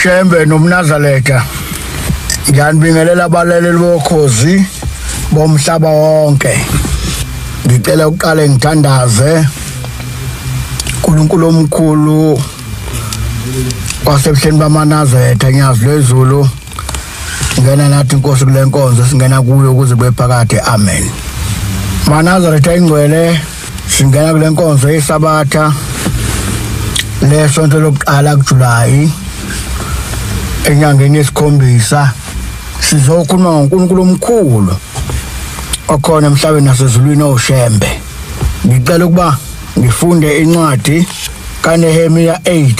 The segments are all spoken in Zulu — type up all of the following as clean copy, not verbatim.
Ushembe nomNazaretha ngiyanibingelela abalaleli bokhozi bomhlaba wonke. Ngicela uqale ngithandaze uNkulunkulu omkhulu wasebuhleni bamaNazaretha nyazi lezulu. Ngena nathi inkosi kule nkonzo singena kuyo ukuze kube phakade. Amen. maNazaretha ingcwele singena kule nkonzo yeSabatha lesonto lokuqala kuJulayi enyangeni yesikhombisa. Sizokhuluma ngoNkulunkulu omkhulu okhona emhlabeni nasezulwini oshembe. Ngicela ukuba ngifunde incwadi kaNehemiya 8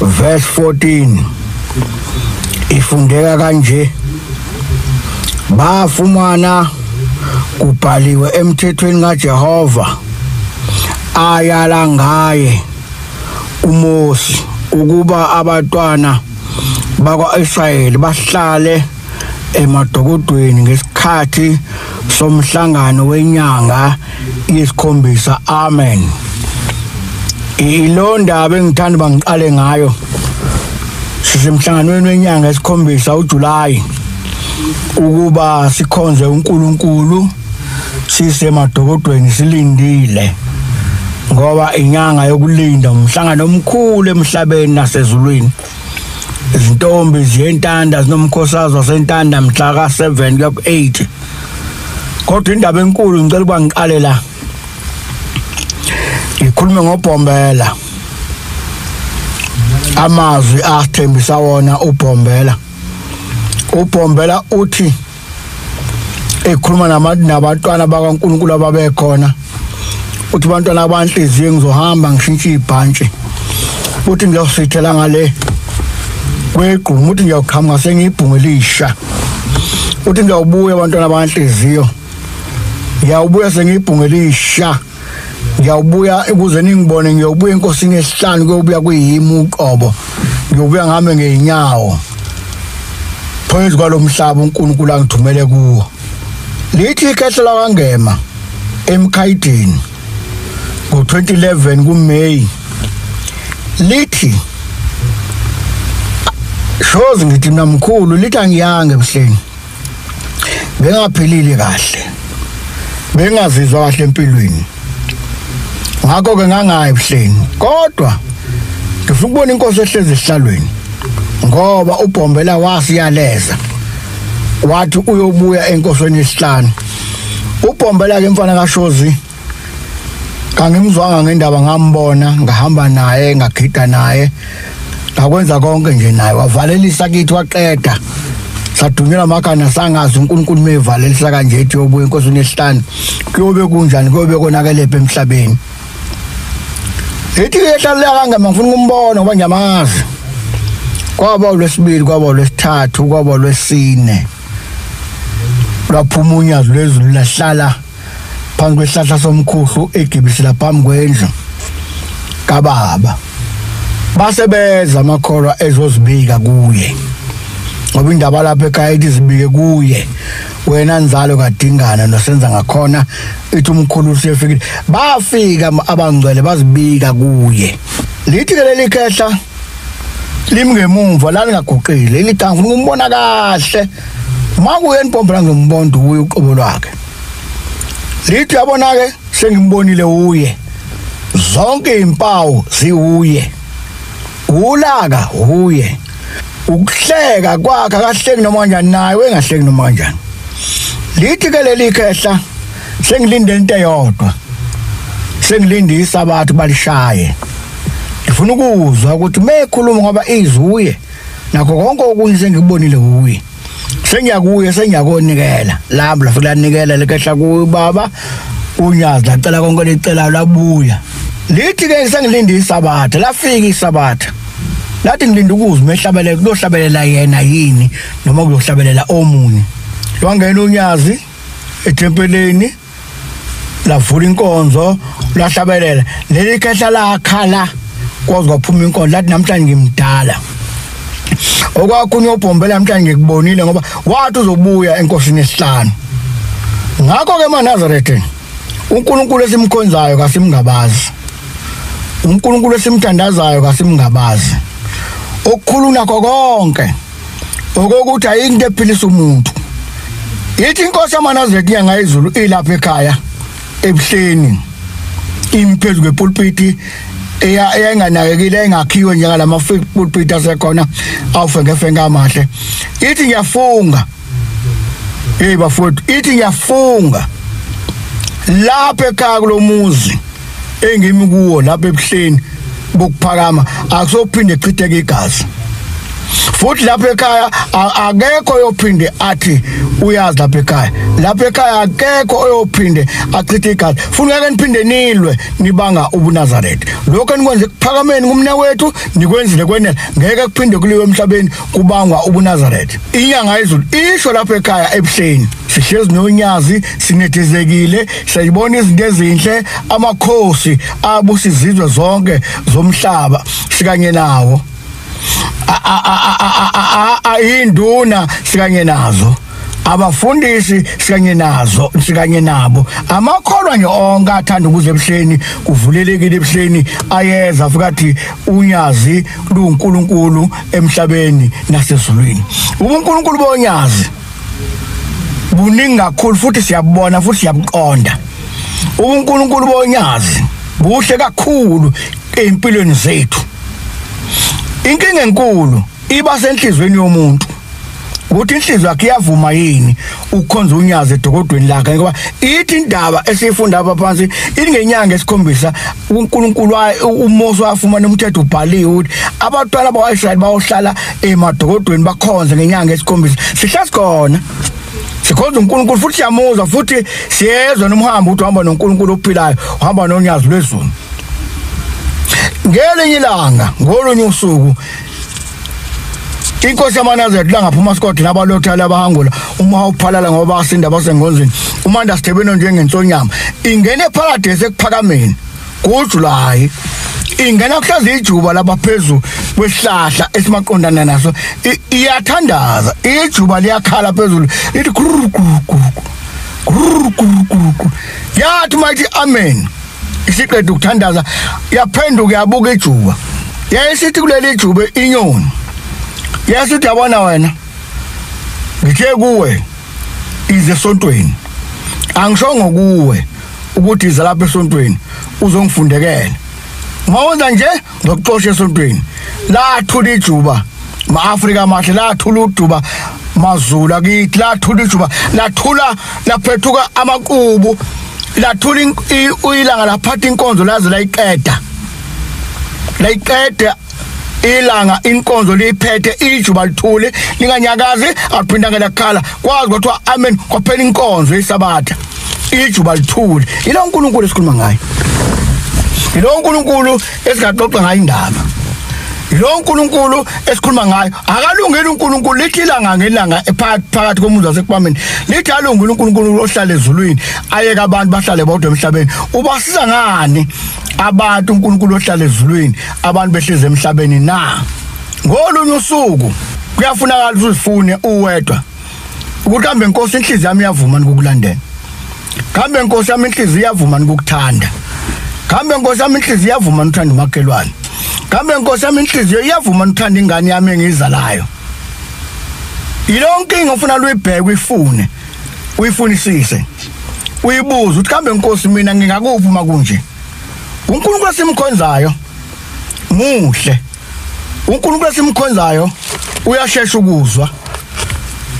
verse 14. Ifundeka kanje: bafumana kubhaliwe emthethweni kaJehova ayala ngaye uMosi ukuba abantwana bakwa-Israyeli bahlale emadokodweni ngesikhathi somhlangano wenyanga yesikhombisa. Amen. Ilo ndaba engithanda bangiqale ngayo. Sisemhlanganweni wenyanga yesikhombisa uJulayi ukuba sikhonze uNkulunkulu sisemadokodweni silindile ngoba inyanga yokulinda umhlangano omkhulu emhlabeni nasezulwini. Izintombi ziyentanda zinomkhosazi wasentanda mhla ka7 kuya ku8. Kodwa indaba enkulu ngicela ukuba ngiqale la. Ngikhulume ngobhombela. Amazwi athembisa wona ubhombela. Ubhombela uthi ekhuluma nabantwana bakaNkulunkulu ababekhona. Uthi bantwana abanhliziyo ngizohamba ngishintshe ibhantshi. Uthi ngiyosithela ngale kweqhumu, uthi ngiyaqhamuka sengiyibhungelisha. Uthi ngiyawubuya abantwana abanhliziyo. Ngiyawubuya sengiyibhungelisha. Ngiyawubuya ukuze ningibone. Ngiyawubuya enkosini esihlanu kuyobuya kuyimi uqobo. Ngiyobuya ngame ngeinyawo phezu kwalomhlaba uNkulunkulu angithumele kuwo. Lithi ikhehla kwangema eMkhayidini ngo2011 kuMeyi. Lithi Shozi ngithi mina mkhulu, lithi angiyange ebuhleni. Bengaphilile kahle. Bengazizwa kahle empilweni. Ngakho ke ngangayi ebuhleni. Kodwa ngifuna ukubona inkosi ehlezi esihlalweni. Ngoba ubhombela wasiyaleza. Wathi uyobuya enkosini yesihlanu. Ubhombela ke mfana kaShozi kangimzwanga ngendaba, ngambona ngahamba naye ngagida naye ngakwenza konke nje naye. Wavalelisa kithi waqeda. Sadunyela amakhanda sangazi uNkulunkulu mevalelisa kanje ethi yobuya enkosini yesihlanu kuyobe kunjani, kuyobe konakelephi emhlabeni. Ethi ehlala kangema ngifuna ukumbona ngoba ngiyamazi. Kwaba olwesibili, kwaba olwesithathu, kwaba olwesine. Laphuma unyazo lwezulu lahlala phansi kwesihlahla somkhuhlu egibisela phambi kwendlu kababa. Basebeza amakholwa ezozibika kuye. Ngoba indaba lapha ekhaya ithi zibike kuye. Wena nzalo kadingana nosenza ngakhona ithi umkhulu usefikile. Bafika abangcwele bazibika kuye. Lithi ke leli khehla limngemumva la lingaguqile. Lithi ngifuna ukumbona kahle. Makuye enibhombela ngimbona uye uqobo lwakhe. Lithi yabona ke sengimbonile uye. Zonke impawu ziuye. Ulaka uye. Ukuhleka kwakhe akahleki noma kanjani naye wengahleki noma kanjani. Lithi ke leli khehla sengilinde into eyodwa. Sengilinde iSabatha balishaye. Ngifuna ukuzwa ukuthi mekhuluma ngoba izuye nakho konke okunye sengibonile uye. Sengiyakuye sengiyakonikela. Lamba lafika lanikela lekhehla kuye baba unyazi lacela konke licela labuya. Lithi ke sengilinde iSabatha, lafika iSabatha. Lathi ngilinde ukuzwa mehlabelele kuyohlabelela yena yini noma kuyohlabelela omunye. Wangena unyazi ethempeleni lavula inkonzo lahlabelela. Leli khehla lakhala kwaze kwaphuma inkonzo lathi namhlanje ngimdala. Okwakhunye ubhombela namhlanje ngikubonile ngoba wathi uzobuya enkosini yesihlanu. Ngakho ke maNazaretha uNkulunkulu esimkhonzayo, kasimngabazi. uNkulunkulu esimthandazayo, kasimngabazi. okukhulu nakho konke okokuthi ayinto ephilisa umuntu ithi inkosi yamaNazarethi yangayizulu ilapha ekhaya eBuhleni imphezu kwepulpiti eyanganakekile engakhiwe njengalama pulpit asekhona awufengefenga amahle ithi ngiyafunga bafowethu ithi ngiyafunga lapha ekhaya kulomuzi engimi kuwo lapha eBuhleni bokuphakama akusophinde echitheke igazi futhi lapha ekhaya akekho oyophinde athi uyazi lapha ekhaya akekho oyophinde achithe igazi futhi ngeke niphinde nilwe nibanga ubuNazarethi lokho enikwenze kuphakameni kumna wethu nikwenzile kwenela ngeke kuphinde kuliwe emhlabeni kubangwa ubuNazarethi inyanga yezulu isho lapha ekhaya eBuhleni sihlezi nonyazi sinethezekile sayibona izinto ezinhle amakhosi abusa izizwe zonke zomhlaba sikanye nawo induna sikanye nazo abafundisi sikanye nabo amakholwa nje onke athanda ukuze eBuhleni kuvulelekile eBuhleni ayeza futhi unyazi luNkulunkulu emhlabeni nasezulwini uNkulunkulu bonyazi buningi kakhulu futhi siyabona futhi siyabuqonda uNkulunkulu bonyazi buhle kakhulu empilweni zethu inkinga enkulu iba senhlizweni yomuntu ukuthi inhliziyo yakhe iyavuma yini ukukhonza unyazi edokodweni lakhe ngoba ithi indaba esifunda apha phansi ingenyanga esikhombisa uNkulunkulu uMose wafumana umthetho ubhaliwe ukuthi abantwana bakwaIsrayeli bayohlala emadokodweni bakhonze ngenyanga esikhombisa sihlasi khona sikhonza uNkulunkulu futhi siyamuzwa futhi siyezwa nomhambo ukuthi uhamba noNkulunkulu ophilayo uhamba nonyazi lwezulu ngelinye ilanga ngolunye usuku inkosi yamaNazarethi langaphuma Scott nabalothala abahangula uma uphalala ngoba basinda basengonzini umanda Sithebeno njengensonyama ingene eparadise ekuphakameni kuJulayi ingena kuhlaza ijuba labaphezulu kwesihlahla esimaqondana naso iyathandaza ijuba liyakhala phezulu lithi yathi mayithi amen isiqeda ukuthandaza yaphenduka yabuka ijuba yayisithi kuleli ijuba inyoni yasithi yabona wena ngithe kuwe ize esontweni angishongo kuwe ukuthi iza lapha esontweni uzongifundekela mawenza nje ngokuxosha esontweni lathula ijuba maAfrika amahle lathula uduba mazulu akithi lathula ijuba lathula laphethuka amaqubu lathula uyilanga laphatha inkonzo laze layiqeda ilanga inkonzo liphethe ijuba lithule linganyakazi aphinda ngelakhala kwazi kwathiwa amen kwaphela inkonzo yesabatha ijuba lithule ilo uNkulunkulu esikhuluma ngayo ilo uNkulunkulu esikaxoxa ngayo indaba ilo uNkulunkulu esikhuluma ngayo akalungeli uNkulunkulu lithi ilanga ngelanga phakathi komuzi waseKupameni lithi alungeli uNkulunkulu ohlala ezulwini ayeka abantu bahlale bodwa emhlabeni ubasiza ngani abantu uNkulunkulu ohlala ezulwini abantu behleze emhlabeni na ngolunye usuku kuyafunakala uzifune uwedwa ukuthi kambe inkosi inhliziyo yami iyavuma ukukulandela kambe inkosi yami inhliziyo iyavuma ukukuthanda kambe inkosi yami inhliziyo iyavuma ukuthanda umakhelwane kambe inkosi yami inhliziyo iyavuma ukuthanda ingane yami engizalayo ilonke ngifuna luyibheke uyifune uyifunisise uyibuze ukuthi kambe inkosi mina ngingakuphi uma kunje uNkulunkulu esimkhonzayo muhle uNkulunkulu esimkhonzayo uyashesha ukuzwa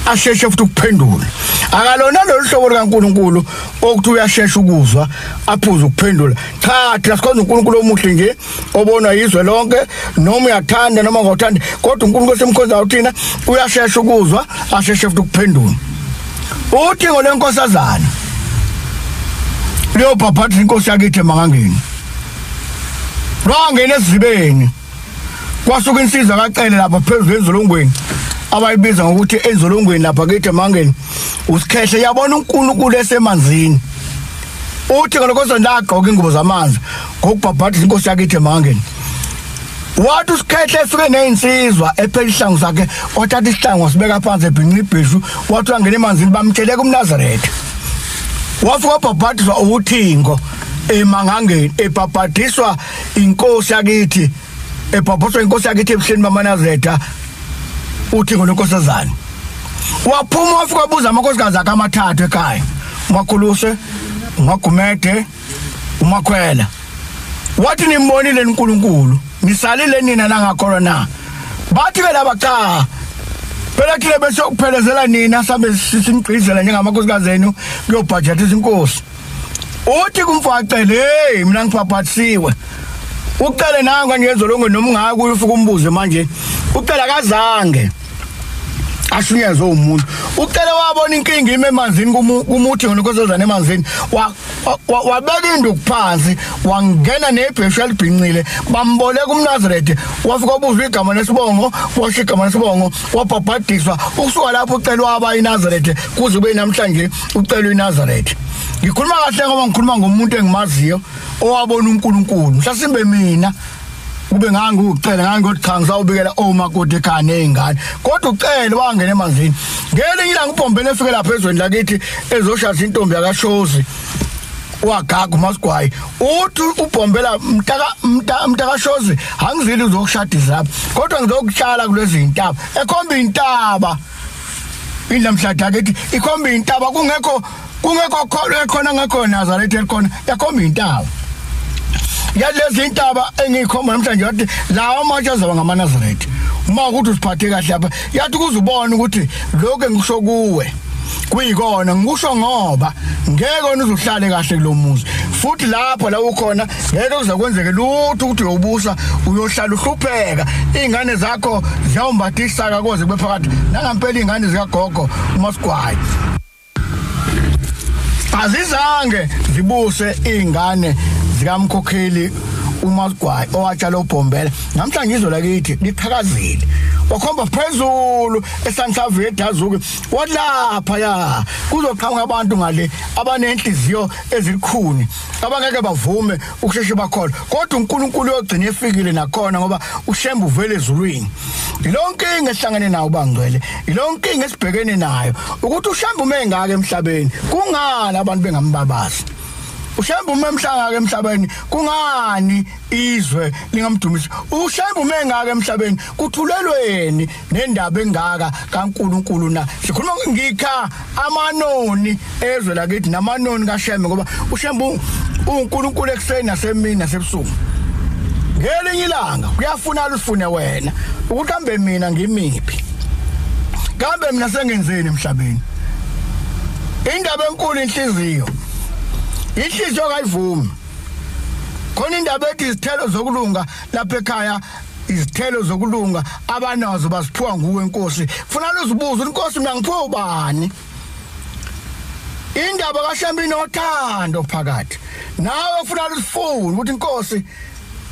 asheshe futhi ukuphendula akalona lolu hlobo likaNkulunkulu okuthi uyashesha ukuzwa aphuze ukuphendula cha thina sikhonza uNkulunkulu omuhle nje obonwa yizwe lonke noma uyathanda noma ngawuthandi kodwa uNkulunkulu esimkhonzayo thina uyashesha ukuzwa asheshe futhi ukuphendula uthi ngolenkosazana leyo bhabhathi inkosi yakithi emangangeni lwangena ezibeni kwasuka insizwa kacele lapha phezulu enzolongweni abayibiza ngokuthi enzolongweni lapha kithi emangeni usikhehle yabona uNkulunkulu esemanzini uthi ngolokho ndagqoka ingubo zamanzi ngokubhabhathi inkosi yakithi emangeni wathi usikhehle esuke nezinsizwa ephela ihlangu sakhe wathatha isihlangu sibeka phansi ebhinqa ibheshu wathi angena emanzini bamtheleka uMnazarethi wafika ubhabhathiswa uthingo emangangeni ebhabhathiswa inkosi yakithi ebhabhoswa inkosi yakhe eBuhleni bamaNazarethi uthi ngoNkosazana waphuma wafika wabuza amakhosikazi akhe amathathu ekhaya uMakhuluse uMagumede uMakhwela wathi nimbonile uNkulunkulu nisalile nina nangakholwa na bathi ke laba cha phela kile bese ukuphelezela nina sabe sisimgqizela njengamakhosikazi enu kuyobudget izinkosi uthi kumfacele hey mina ngiphaphathisiwe ucele nanga ngiyezolongo noma ungaka uyufika umbuze manje ucela kazange ashunyezwe umuntu ucele wabona inkinga emanzini kumuthi ngoNkosazana emanzini wabeka induku phansi wangena nebheshu elibhincile bamboleka uMnazarethi wafika ubuza igama lesibongo washo igama lesibongo wabhabhadiswa ukusuka lapho ucela waba iNazarethi kuze kube namhlanje ucela iNazarethi ngikhuluma kahle ngoba ngikhuluma ngomuntu engimaziyo owabona uNkulunkulu mhlasimbe mina ube ngangikucela ngangiyothangisa ubikela omakoti ekhaya nezingane kodwa ucela wangena emanzini ngelinye ilanga uBhombeni efike lapha ezweni lakithi ezoshaya intombi yakaShozi wagaga uMasigwayi uthi uBhombela mtaka Shozi angizili uzokushadisa lapha kodwa ngizokuhlala kulezi intaba ekhomba intaba indlamhlada kethi ikhomba intaba kungekho khona ngekho Nazarethi ekhona yakhomba intaba yalezi intaba engikhomba namhlanje yathi lawa manje azaba ngamaNazarethi uma ukuthi usiphathe kahle lapha yathi kuzubona ukuthi lokho engisho kuwe kuyikona ngikusho ngoba ngeke uzohlale kahle kulomuzi futhi lapho la ukhona ngeke kuzakwenzeke lutho ukuthi uyobusa uyohlala uhlupheka izingane zakho ziyawumbathisa kakoze kube phakathi nangampela izingane zikagogo uMasigwayi azizange zibuse izingane zikamkhokheli uMasigwayi owatshala uBhombela namhlanje izwe lakithi liqhakazile wakhomba phezulu eSantavi eDazuke walapha ya kuzoqhamuka abantu ngale abanenhliziyo ezilikhuni abangeke bavume ukusheshe bakhona kodwa uNkulunkulu uyogcina efikile nakhona ngoba uShembe uvele ezulwini ilonke ingehlangene nawo bangcwele ilonke ingesibhekene nayo ukuthi uShembe umengaka emhlabeni kungani abantu bengambabazi uShembe umemhlanga emhlabeni kungani izwe lingamdumisi uShembe umengaka emhlabeni kuthulelweni nendaba engaka kaNkulunkulu na sikhuluma ngikha amanoni ezwe lakithi namanoni kaShembe ngoba uShembe uNkulunkulu ekseni nasemini nasebusuku ngelinye ilanga kuyafuna usifune wena ukuthi kambe mina ngimiphi kambe mina sengenzeni emhlabeni indaba enkulu inhliziyo inhliziyo kayivumi khona indaba ethi izithelo zokulunga lapha ekhaya izithelo zokulunga abanazo basiphiwa nguwe inkosi kufanele uzibuze inkosi mina ngiphiwe ubani indaba kaShembe inothando phakathi nawe kufanele usifune ukuthi inkosi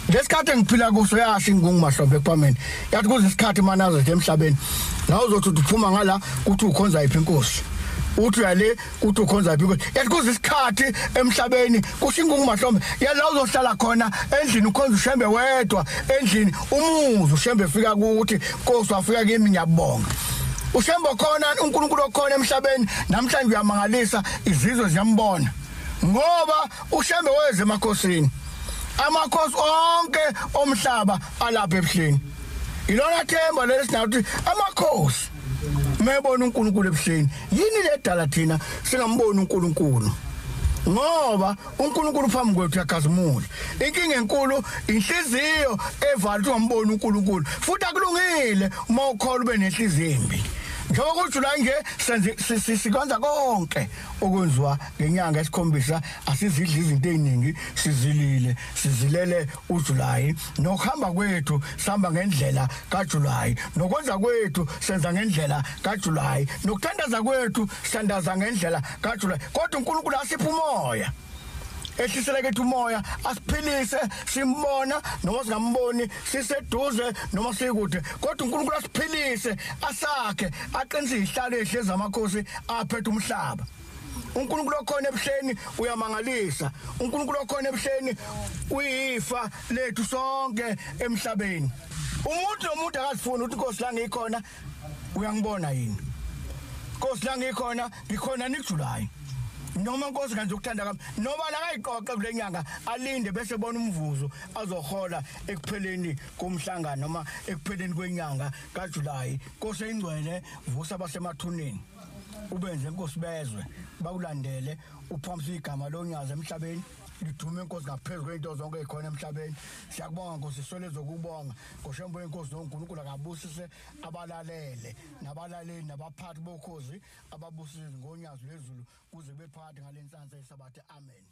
lesikhathi engiphila kuso yashi ngungumahlombe ekwameni yathi kuze isikhathi manazo emhlabeni nawe uzothi uphuma ngala ukuthi ukhonza yiphi inkosi uthi yale uthi ukhonza yiphi inkosi yathi kuze isikhathi emhlabeni kushinga ungumahlombe yala uzohlala khona endlini ukhonza uShembe wedwa endlini umuzi uShembe efika ukuthi inkosi wafika kimi ngiyabonga uShembe khona uNkulunkulu okhona emhlabeni namhlanje uyamangalisa izizwe ziyambona ngoba uShembe weze emakhosini amakhosi onke omhlaba alapha eBuhleni ilona themba lesinathi amakhosi mebona uNkulunkulu eBuhleni yini ledala thina singamboni uNkulunkulu ngoba uNkulunkulu phambi kwethu yakazimula inkinga enkulu inhliziyo evala ungamboni uNkulunkulu futhi akulungile uma ukholwa ube nenhliziyo embi njengoba kuJulayi nje sikwenza konke okwenziwa ngenyanga esikhombisa asizidla izinto eziningi sizilele uJulayi nokuhamba kwethu sihamba ngendlela kaJulayi nokwenza kwethu senza ngendlela kaJulayi nokuthandaza kwethu sithandaza ngendlela kaJulayi kodwa uNkulunkulu asipha umoya ehlisele kethu umoya asiphilise simbona noma singamboni siseduze noma sikude kodwa uNkulunkulu asiphilise asakhe aqinise izihlalo ezihlezi amakhosi aphethe umhlaba uNkulunkulu okhona eBuhleni uyamangalisa uNkulunkulu okhona eBuhleni uyifa lethu sonke emhlabeni umuntu nomuntu akazifuni ukuthi inkosi la ngikhona uyangibona yini inkosi la ngikhona ngikhona niJulayi noma Nkosi kanje ukuthanda kwami noma la kayiqoqa kule nyanga alinde bese bona umvuzo azohola ekupheleni komhlangano noma ekupheleni kwenyanga kaJuly. Nkosi ingcwele vusa basemathuneni ubenze Nkosi bezwe bawulandele uphakamisa igama lonyaza emhlabeni lidume Nkosi ngaphezulu kwento zonke ezikhona emhlabeni. Siyakubonga Nkosi sisole zokubonga ngoshembo yenkosi noNkulunkulu akabusise abalalele nabalaleli nabaphathi bokhozi ababusise ngonyazo lezulu kuze bephakathi ngalenhlanhla yesabatha. Amen.